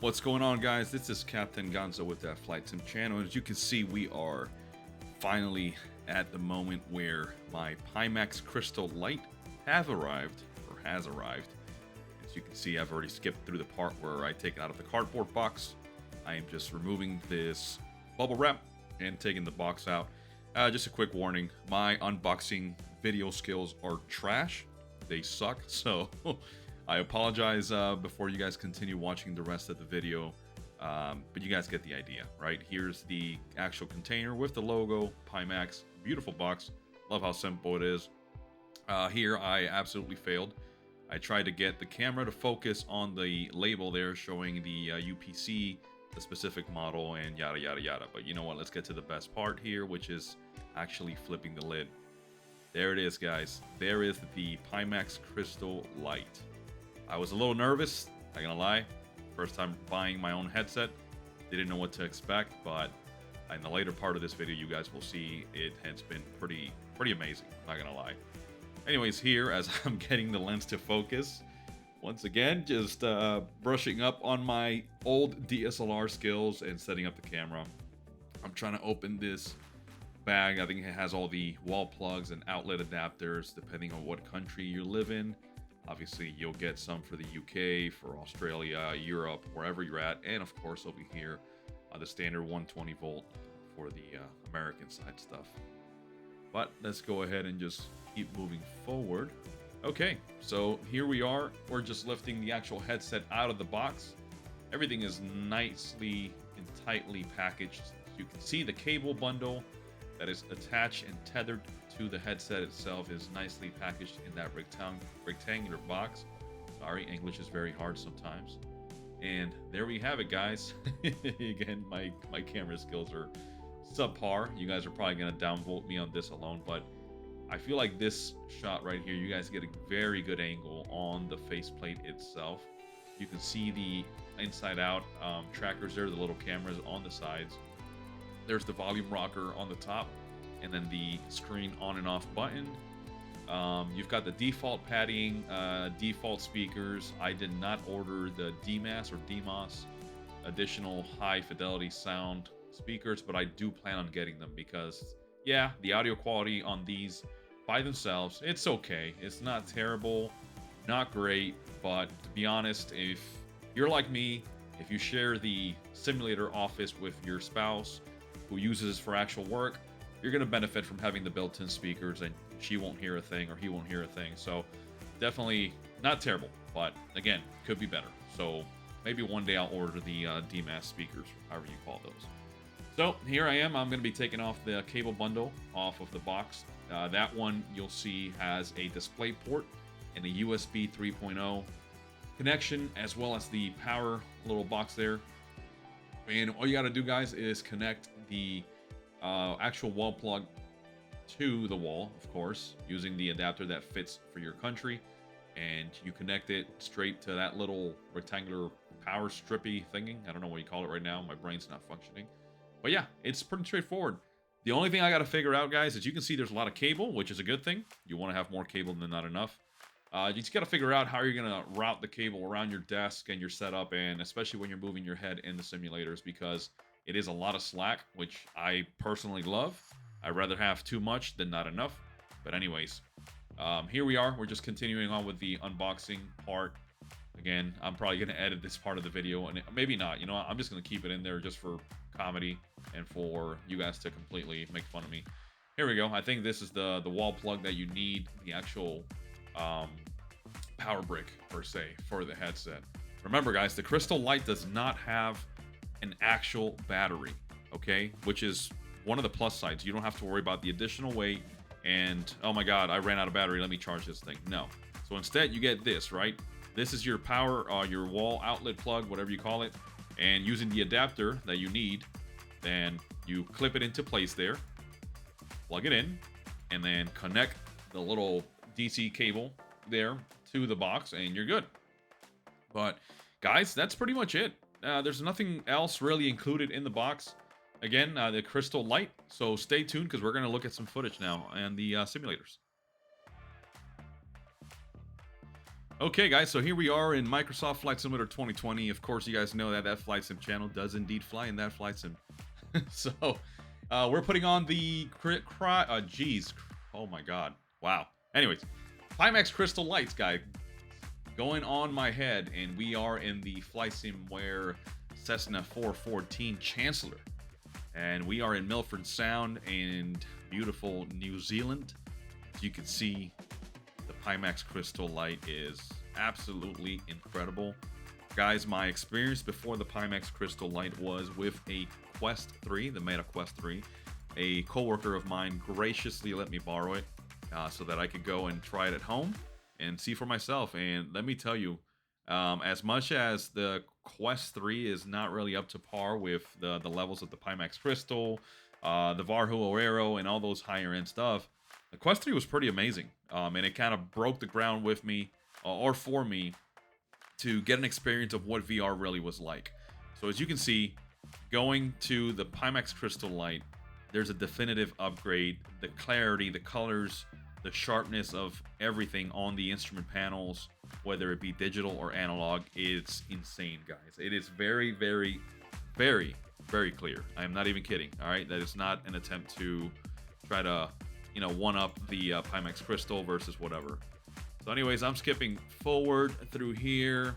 What's going on, guys? This is Captain Gonzo with that Flight Sim channel. As you can see, we are finally at the moment where my Pimax Crystal Light has arrived. As you can see, I've already skipped through the part where I take it out of the cardboard box. I am just removing this bubble wrap and taking the box out. Just a quick warning, my unboxing video skills are trash. They suck, so I apologize before you guys continue watching the rest of the video, but you guys get the idea, right? Here's the actual container with the logo, Pimax, beautiful box. Love how simple it is. Here, I absolutely failed. I tried to get the camera to focus on the label there showing the UPC, the specific model, and yada, yada, yada. But you know what? Let's get to the best part here, which is actually flipping the lid. There it is, guys. There is the Pimax Crystal Light. I was a little nervous, not gonna lie. First time buying my own headset. Didn't know what to expect, but in the later part of this video, you guys will see it has been pretty amazing, not gonna lie. Anyways, here, as I'm getting the lens to focus, once again, just brushing up on my old DSLR skills and setting up the camera. I'm trying to open this bag. I think it has all the wall plugs and outlet adapters, depending on what country you live in. Obviously, you'll get some for the UK, for Australia, Europe, wherever you're at. And of course, over here, the standard 120 volt for the American side stuff. But let's go ahead and just keep moving forward. Okay, so here we are. We're just lifting the actual headset out of the box. Everything is nicely and tightly packaged. You can see the cable bundle that is attached and tethered to the headset itself is nicely packaged in that rectangular box. Sorry, English is very hard sometimes. And there we have it, guys. Again, my camera skills are subpar. You guys are probably gonna downvote me on this alone, but I feel like this shot right here, you guys get a very good angle on the faceplate itself. You can see the inside out trackers there, the little cameras on the sides. There's the volume rocker on the top, and then the screen on and off button. You've got the default padding, default speakers. I did not order the DMAS additional high fidelity sound speakers, but I do plan on getting them because, yeah, the audio quality on these by themselves, it's okay. It's not terrible, not great, but to be honest, if you're like me, if you share the simulator office with your spouse who uses this for actual work, you're going to benefit from having the built-in speakers, and she won't hear a thing or he won't hear a thing. So definitely not terrible, but again, could be better. So maybe one day I'll order the DMAS speakers, however you call those. So here I am. I'm going to be taking off the cable bundle off of the box. That one you'll see has a display port and a USB 3.0 connection, as well as the power little box there. And all you got to do, guys, is connect the actual wall plug to the wall, of course, using the adapter that fits for your country. And you connect it straight to that little rectangular power strippy thingy. I don't know what you call it right now. My brain's not functioning. But yeah, it's pretty straightforward. The only thing I got to figure out, guys, is you can see there's a lot of cable, which is a good thing. You want to have more cable than not enough. You just got to figure out how you're going to route the cable around your desk and your setup, and especially when you're moving your head in the simulators, because it is a lot of slack, which I personally love. I'd rather have too much than not enough. But anyways, here we are. We're just continuing on with the unboxing part. Again, I'm probably going to edit this part of the video, and maybe not. You know, I'm just going to keep it in there just for comedy and for you guys to completely make fun of me. Here we go. I think this is the wall plug that you need, the actual power brick, per se, for the headset. Remember, guys, the Crystal Light does not have an actual battery, okay? Which is one of the plus sides. You don't have to worry about the additional weight and, oh my god, I ran out of battery, let me charge this thing. No. So instead, you get this, right? This is your power, your wall outlet plug, whatever you call it. And using the adapter that you need, then you clip it into place there, plug it in, and then connect the little DC cable there to the box, and you're good. But guys, that's pretty much it. There's nothing else really included in the box. Again, the Crystal Light. So stay tuned, because we're going to look at some footage now and the simulators. Okay, guys, so here we are in Microsoft Flight Simulator 2020. Of course, you guys know that that Flight Sim channel does indeed fly in that Flight Sim. So, we're putting on the geez, oh my god, wow. Anyways, Pimax Crystal Lights, guy, going on my head, and we are in the Flight Sim where Cessna 414 Chancellor, and we are in Milford Sound and beautiful New Zealand. As you can see, the Pimax Crystal Light is absolutely incredible. Guys, my experience before the Pimax Crystal Light was with a Quest 3, the Meta Quest 3. A coworker of mine graciously let me borrow it so that I could go and try it at home and see for myself. And let me tell you, as much as the Quest 3 is not really up to par with the levels of the Pimax Crystal, the Varhu Aero, and all those higher end stuff, the Quest 3 was pretty amazing, and it kind of broke the ground with me, or for me, to get an experience of what VR really was like. So as you can see, going to the Pimax Crystal Light, there's a definitive upgrade. The clarity, the colors, the sharpness of everything on the instrument panels, whether it be digital or analog, it's insane, guys. It is very, very, very, very clear. I am not even kidding, all right? That is not an attempt to try to, you know, one up the Pimax Crystal versus whatever. So anyways, I'm skipping forward through here.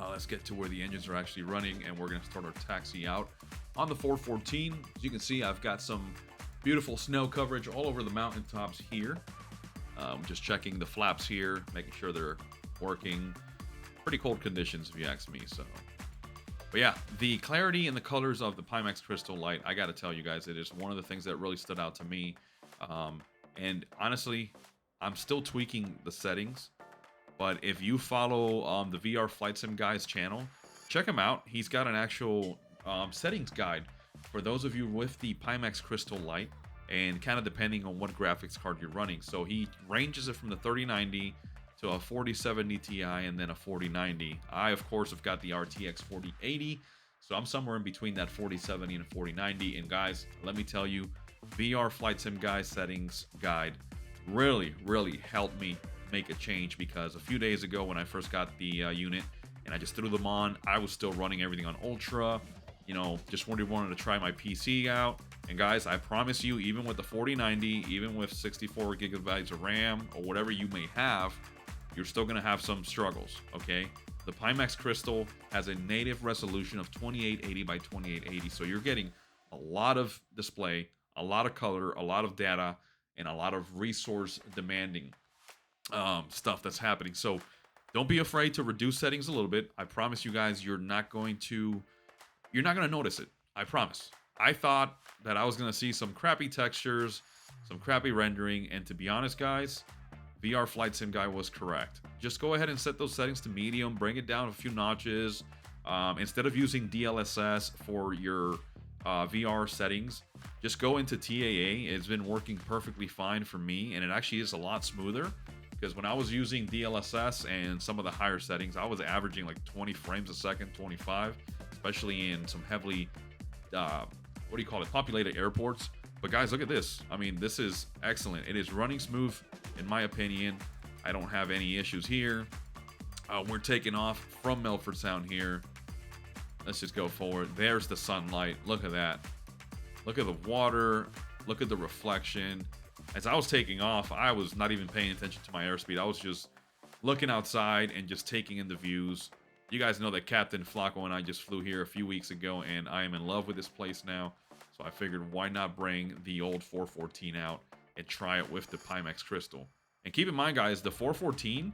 Let's get to where the engines are actually running, and we're going to start our taxi out on the 414. As you can see, I've got some beautiful snow coverage all over the mountaintops here. Just checking the flaps here, making sure they're working. Pretty cold conditions, if you ask me. So, but yeah, the clarity and the colors of the Pimax Crystal Light, I got to tell you guys, it is one of the things that really stood out to me. And honestly, I'm still tweaking the settings. But if you follow the VR Flight Sim Guy's channel, check him out. He's got an actual settings guide for those of you with the Pimax Crystal Light, and kind of depending on what graphics card you're running. So he ranges it from the 3090 to a 4070 Ti and then a 4090. I, of course, have got the RTX 4080, so I'm somewhere in between that 4070 and 4090. And guys, let me tell you, VR Flight Sim Guy's settings guide really, really helped me make a change, because a few days ago when I first got the unit and I just threw them on, I was still running everything on Ultra, you know, just wanted to try my PC out. And guys, I promise you, even with the 4090, even with 64 gigabytes of RAM or whatever you may have, you're still going to have some struggles, okay? The Pimax Crystal has a native resolution of 2880 by 2880, so you're getting a lot of display, a lot of color, a lot of data, and a lot of resource demanding stuff that's happening. So don't be afraid to reduce settings a little bit. I promise you guys, you're not going to notice it. I promise. I thought that I was going to see some crappy textures, some crappy rendering, and to be honest, guys, VR Flight Sim Guy was correct. Just go ahead and set those settings to medium, bring it down a few notches. Instead of using DLSS for your VR settings, just go into TAA. It's been working perfectly fine for me, and it actually is a lot smoother. Because when I was using DLSS and some of the higher settings, I was averaging like 20 frames a second, 25, especially in some heavily, populated airports. But guys, look at this. I mean, this is excellent. It is running smooth, in my opinion. I don't have any issues here. We're taking off from Milford Sound here. Let's just go forward. There's the sunlight. Look at that. Look at the water. Look at the reflection. As I was taking off, I was not even paying attention to my airspeed. I was just looking outside and just taking in the views. You guys know that Captain Flacco and I just flew here a few weeks ago, and I am in love with this place now. So I figured, why not bring the old 414 out and try it with the Pimax Crystal. And keep in mind, guys, the 414,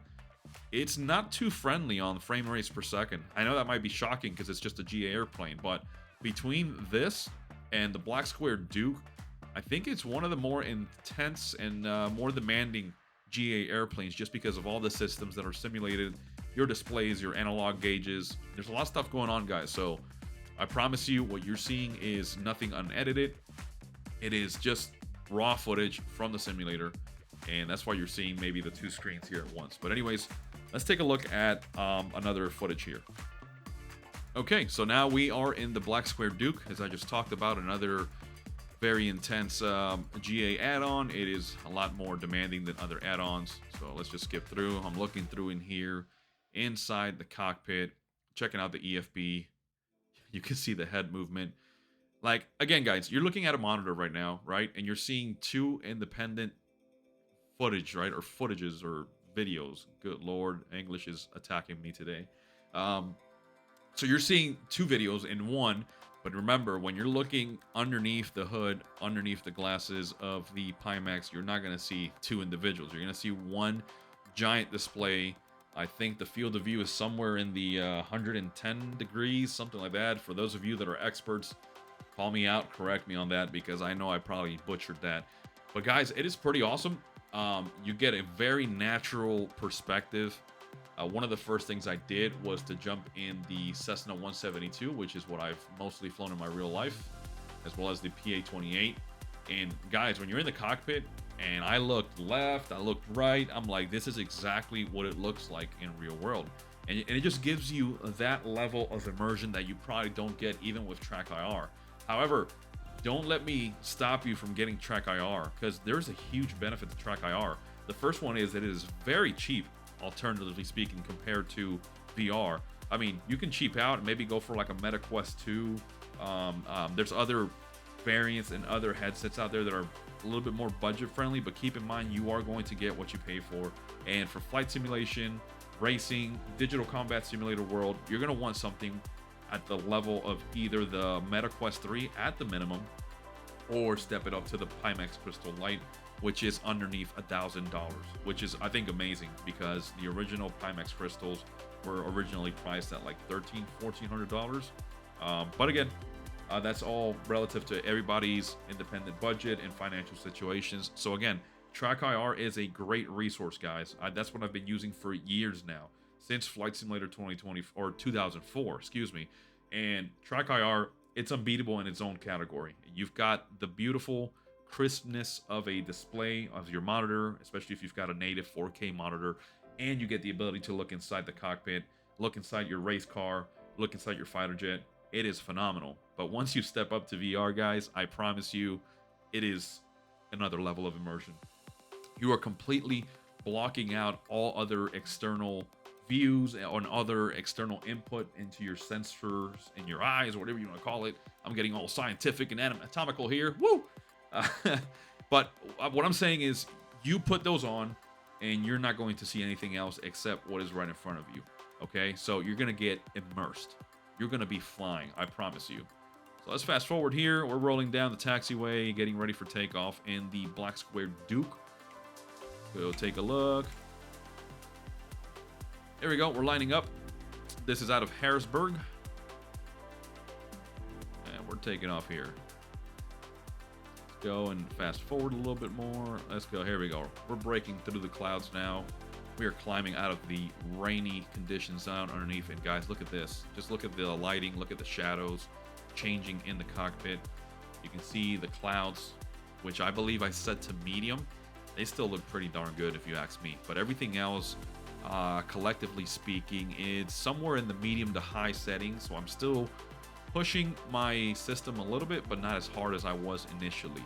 it's not too friendly on frame rates per second. I know that might be shocking because it's just a GA airplane, but between this and the Black Square Duke, I think it's one of the more intense and more demanding GA airplanes, just because of all the systems that are simulated, your displays, your analog gauges. There's a lot of stuff going on, guys. So I promise you, what you're seeing is nothing unedited. It is just raw footage from the simulator, and that's why you're seeing maybe the two screens here at once. But anyways, let's take a look at another footage here. Okay, so now we are in the Black Square Duke, as I just talked about, another very intense GA add-on. It is a lot more demanding than other add-ons. So let's just skip through. I'm looking through in here inside the cockpit, checking out the EFB. You can see the head movement. Like, again, guys, you're looking at a monitor right now, right? And you're seeing two independent footage, right? Or footages or videos. Good Lord, English is attacking me today. So you're seeing two videos in one, but remember, when you're looking underneath the hood, underneath the glasses of the Pimax, you're not going to see two individuals. You're going to see one giant display. I think the field of view is somewhere in the 110 degrees, something like that. For those of you that are experts, call me out, correct me on that, because I know I probably butchered that. But guys, it is pretty awesome. You get a very natural perspective. One of the first things I did was to jump in the Cessna 172, which is what I've mostly flown in my real life, as well as the PA-28. And guys, when you're in the cockpit, and I looked left, I looked right, I'm like, this is exactly what it looks like in real world. And it just gives you that level of immersion that you probably don't get even with Track IR. However, don't let me stop you from getting Track IR, because there's a huge benefit to Track IR. The first one is that it is very cheap, alternatively speaking, compared to VR. I mean, you can cheap out and maybe go for like a Meta Quest 2. There's other variants and other headsets out there that are a little bit more budget friendly, but keep in mind you are going to get what you pay for. And for flight simulation, racing, digital combat simulator world, you're going to want something at the level of either the Meta Quest 3 at the minimum, or step it up to the Pimax Crystal Light, which is underneath $1,000, which is, I think, amazing, because the original Pimax Crystals were originally priced at like $1,400. But again, that's all relative to everybody's independent budget and financial situations. So again, Track IR is a great resource, guys. That's what I've been using for years now, since Flight Simulator 2020 or 2004, excuse me. And Track IR, it's unbeatable in its own category. You've got the beautiful crispness of a display of your monitor, especially if you've got a native 4K monitor, and you get the ability to look inside the cockpit, look inside your race car, look inside your fighter jet. It is phenomenal. But once you step up to VR, guys, I promise you, it is another level of immersion. You are completely blocking out all other external views and other external input into your sensors in your eyes, or whatever you want to call it. I'm getting all scientific and anatomical here. Woo! But what I'm saying is, you put those on and you're not going to see anything else except what is right in front of you. Okay, so you're going to get immersed. You're going to be flying, I promise you. So let's fast forward here. We're rolling down the taxiway, getting ready for takeoff in the Black Square Duke. Go take a look. There we go, we're lining up. This is out of Harrisburg. And we're taking off here. Let's go and fast forward a little bit more. Let's go, here we go. We're breaking through the clouds now. We are climbing out of the rainy conditions down underneath. And guys, look at this. Just look at the lighting, look at the shadows changing in the cockpit. You can see the clouds, which I believe I set to medium. They still look pretty darn good if you ask me. But everything else, collectively speaking, it's somewhere in the medium to high settings. So I'm still pushing my system a little bit, but not as hard as I was initially.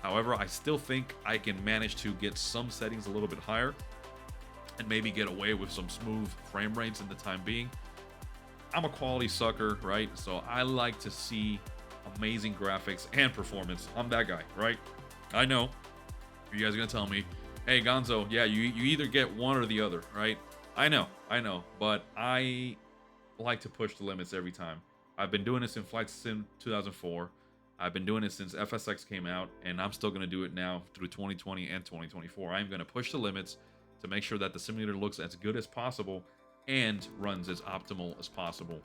However, I still think I can manage to get some settings a little bit higher and maybe get away with some smooth frame rates in the time being. I'm a quality sucker, right? So I like to see amazing graphics and performance. I'm that guy, right? I know you guys are gonna tell me, hey Gonzo, yeah, you either get one or the other, right? I know, but I like to push the limits every time. I've been doing this in Flight Sim 2004. I've been doing it since FSX came out, and I'm still gonna do it now through 2020 and 2024. I'm gonna push the limits to make sure that the simulator looks as good as possible and runs as optimal as possible.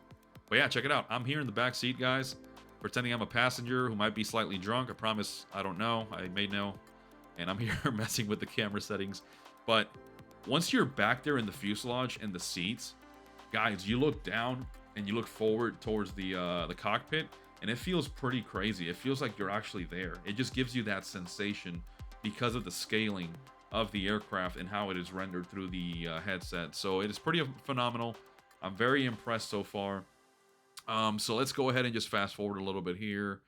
But yeah, check it out. I'm here in the back seat, guys, pretending I'm a passenger who might be slightly drunk. I promise I don't know. I may know. And I'm here messing with the camera settings. But once you're back there in the fuselage and the seats, guys, you look down and you look forward towards the cockpit, and it feels pretty crazy. It feels like you're actually there. It just gives you that sensation because of the scaling of the aircraft and how it is rendered through the headset. So it is pretty phenomenal. I'm very impressed so far. So let's go ahead and just fast forward a little bit here.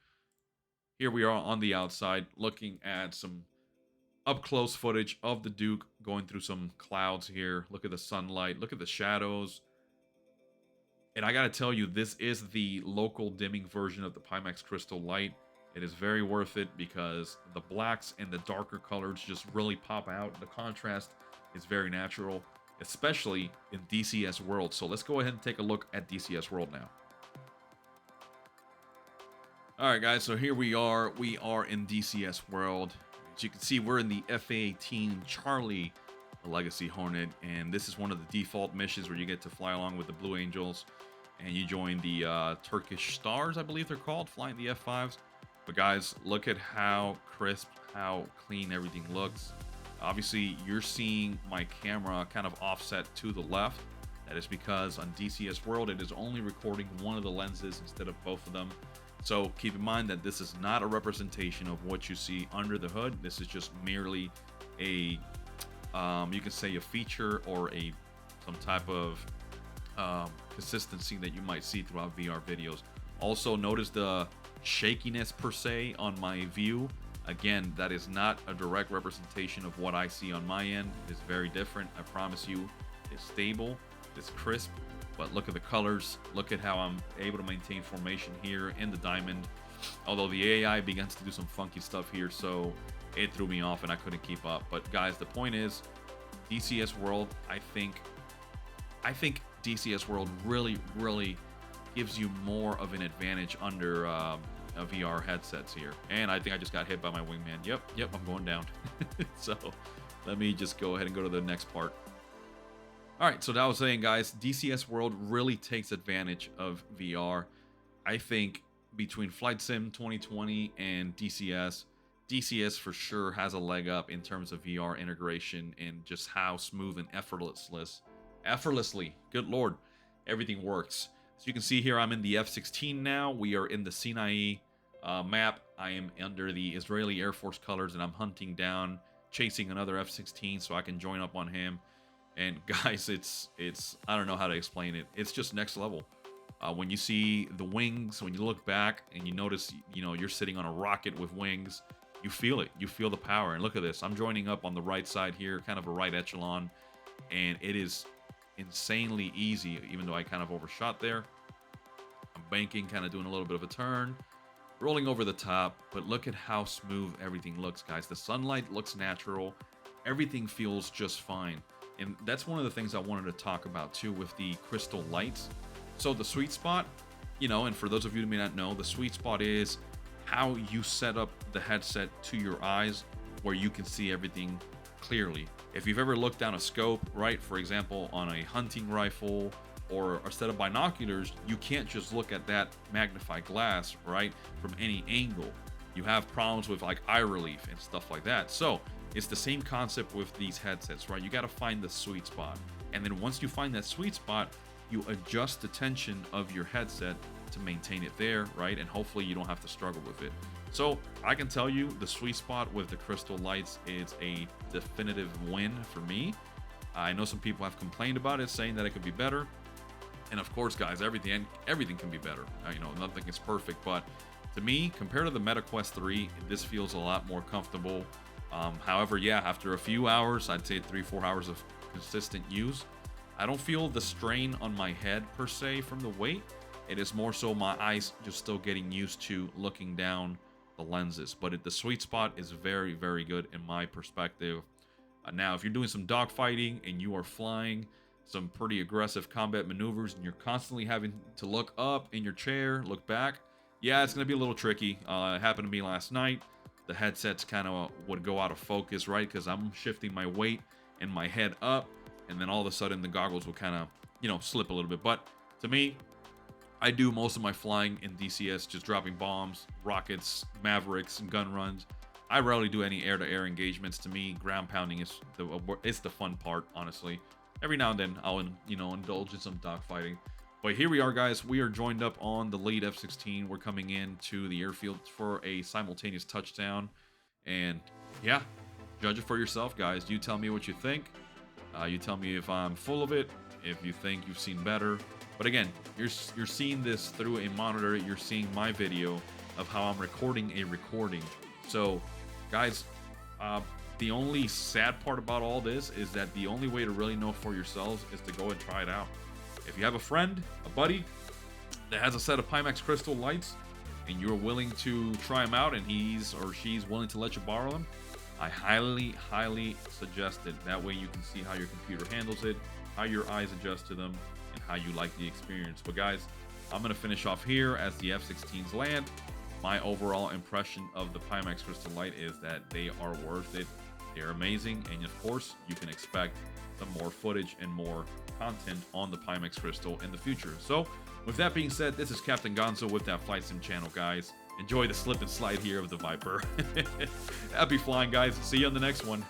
Here we are on the outside looking at some up close footage of the Duke going through some clouds here. Look at the sunlight, look at the shadows. And I gotta tell you, this is the local dimming version of the Pimax Crystal Light. It is very worth it because the blacks and the darker colors just really pop out. The contrast is very natural, especially in DCS World. So let's go ahead and take a look at DCS World now. Alright guys, so here we are. We are in DCS World. As you can see, we're in the FA-18 Charlie Legacy Hornet, and this is one of the default missions where you get to fly along with the Blue Angels, and you join the Turkish Stars, I believe they're called, flying the F5s. But guys, look at how crisp, how clean everything looks. Obviously, you're seeing my camera kind of offset to the left. That is because on DCS World, it is only recording one of the lenses instead of both of them. So keep in mind that this is not a representation of what you see under the hood. This is just merely a, you can say a feature or some type of consistency that you might see throughout VR videos. Also, notice the shakiness per se on my view. Again, that is not a direct representation of what I see on my end. It's very different. I promise you, it's stable, it's crisp. But look at the colors. Look at how I'm able to maintain formation here in the diamond. Although the AI begins to do some funky stuff here, so it threw me off and I couldn't keep up. But guys, the point is, DCS World, I think DCS World really gives you more of an advantage under VR headsets here. And I think I just got hit by my wingman. Yep, I'm going down. So let me just go ahead and go to the next part. All right, so that was saying, guys, DCS World really takes advantage of VR. I think between Flight Sim 2020 and DCS for sure has a leg up in terms of VR integration and just how smooth and effortlessly, good lord, everything works. As you can see here, I'm in the F-16 now. We are in the Sinai map. I am under the Israeli Air Force colors, and I'm hunting down, chasing another F-16 so I can join up on him. And guys, it's I don't know how to explain it. It's just next level. When you see the wings, when you look back and you notice, you're sitting on a rocket with wings, you feel it. You feel the power. And look at this. I'm joining up on the right side here, kind of a right echelon, and it is insanely easy, even though I kind of overshot there. I'm banking, kind of doing a little bit of a turn, rolling over the top, but look at how smooth everything looks, guys. The sunlight looks natural. Everything feels just fine. And that's one of the things I wanted to talk about too with the crystal lights. So the sweet spot, and for those of you who may not know, the sweet spot is how you set up the headset to your eyes where you can see everything clearly. If you've ever looked down a scope, right, for example, on a hunting rifle or a set of binoculars, you can't just look at that magnified glass, right, from any angle. You have problems with like eye relief and stuff like that. So it's the same concept with these headsets, right? You got to find the sweet spot. And then once you find that sweet spot, you adjust the tension of your headset to maintain it there, right? And hopefully you don't have to struggle with it. So I can tell you the sweet spot with the crystal lights is a definitive win for me. I know some people have complained about it, saying that it could be better. And of course, guys, everything can be better. Nothing is perfect, but to me, compared to the Meta Quest 3, this feels a lot more comfortable. However, yeah, after a few hours, I'd say 3-4 hours of consistent use, I don't feel the strain on my head per se from the weight. It is more so my eyes just still getting used to looking down the lenses. But the sweet spot is very, very good in my perspective. Now, if you're doing some dogfighting and you are flying some pretty aggressive combat maneuvers and you're constantly having to look up in your chair, look back, yeah, it's going to be a little tricky. It happened to me last night. The headsets kind of would go out of focus, right? Because I'm shifting my weight and my head up, and then all of a sudden the goggles will kind of, slip a little bit. But to me, I do most of my flying in DCS just dropping bombs, rockets, mavericks, and gun runs. I rarely do any air-to-air engagements. To me, ground pounding is the fun part, honestly. Every now and then I'll indulge in some dogfighting. But here we are, guys. We are joined up on the lead F-16. We're coming into the airfield for a simultaneous touchdown. And yeah, judge it for yourself, guys. You tell me what you think. You tell me if I'm full of it, if you think you've seen better. But again, you're seeing this through a monitor. You're seeing my video. of how I'm recording a recording. So, guys, the only sad part about all this is that the only way to really know for yourselves is to go and try it out. If you have a friend, a buddy, that has a set of Pimax Crystal Lights, and you're willing to try them out, and he's or she's willing to let you borrow them, I highly suggest it. That way you can see how your computer handles it, how your eyes adjust to them, and how you like the experience. But guys, I'm going to finish off here as the F-16s land. My overall impression of the Pimax Crystal Light is that they are worth it. They're amazing, and of course, you can expect some more footage and more content on the Pimax Crystal in the future. So, with that being said, this is Captain Gonzo with that Flight Sim channel, guys. Enjoy the slip and slide here of the Viper. Happy flying, guys. See you on the next one.